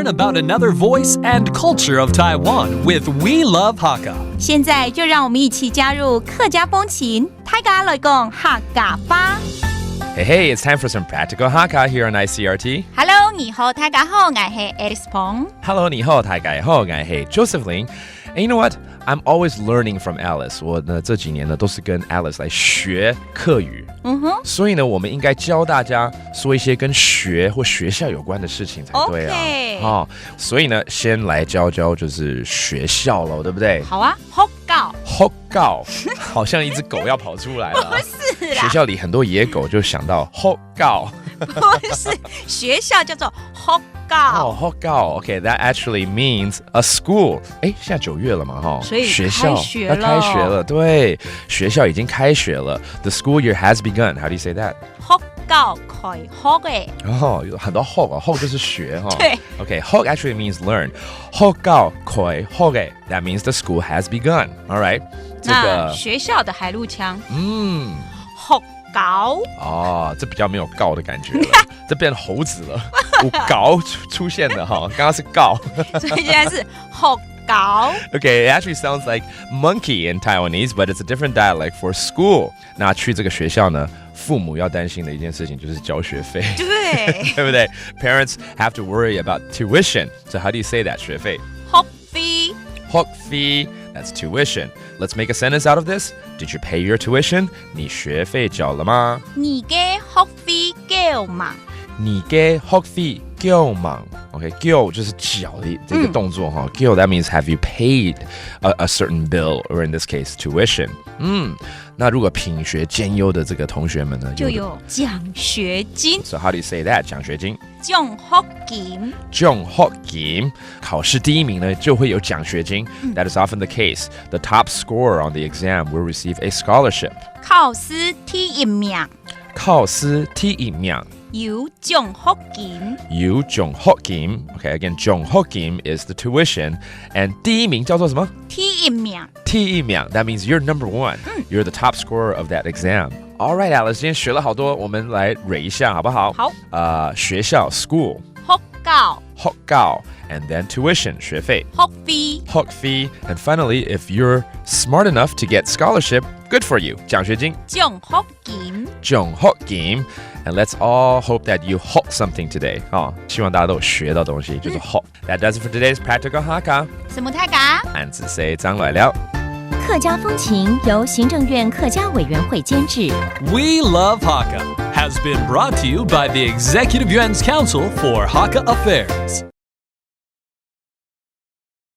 about another voice and culture of Taiwan with We Love Hakka. 现在就让我们一起加入客家风情，大家来讲客家吧。Hey, it's time for some practical Hakka here on ICRT. Hello， 你好，大家好，我是 Alice Pong。Hello, 你好，大家好，我是 Joseph Lin。And you know what? I'm always learning from Alice. 我呢这几年呢都是跟 Alice 来学客语。所以呢，我们应该教大家说一些跟学或学校有关的事情才对啊。Okay. 所以呢，先来教就是学校了，对不对？好啊，学校。学校，好像一只狗要跑出来了。不是啦，学校里很多野狗就想到学校。不是，学校叫做学校。学校 ，OK, that actually means a school. 哎，现在9月了嘛，哈，所以学校要开学了，对，学校已经开学了。The school year has begun. How do you say that? 學校開學嘅。有很多學啊，學就是學哈。對 ，OK, 學 actually means learn. 學校開學嘅 that means the school has begun. All right, 這個學校的海陸腔，學校。这比較沒有告的感覺了，這變猴子了，有告出現的哈，剛剛是告，所以現在是學校。Okay, it actually sounds like monkey in Taiwanese, but it's a different dialect for school. 那去這個學校呢，父母要擔心的一件事情就是交學費，對，對不對？ Parents have to worry about tuition. So how do you say that? 學費。學費。學費 That's tuition. Let's make a sentence out of this. Did you pay your tuition? 你學費繳了嗎？你嘅學費繳嗎？你嘅學費繳嗎？ Okay, 繳就是繳的這個動作哈。繳 that means have you paid a certain bill, or in this case tuition. 那如果品學兼優的這個同學們呢，就有獎學金。 So how do you say that? 獎學金。獎學金。獎學金，考試第一名呢就會有獎學金。That is often the case. The top scorer on the exam will receive a scholarship. 考試第一名。考試第一名。有獎學金。有獎學金。Okay, again, 獎學金 is the tuition. And 第一名叫做什麼？第一名。第一名 That means you're number one. You're the top scorer of that exam. All right, Alice, 今天學了好多，我們來蕊一下好不好？好。學校 school. 學校。學校 and then tuition 學費。學費。學費 and finally, if you're smart enough to get scholarship, good for you. 獎學金。獎學金。獎學金 And let's all hope that you 學 something today. 希望大家都有學到東西，就是學。That does it for today's practical Hakka. 什麼大家？俺只say張來了。客家風情由行政院客家委員會監製。We Love Hakka has been brought to you by the Executive Yuan's Council for Hakka Affairs.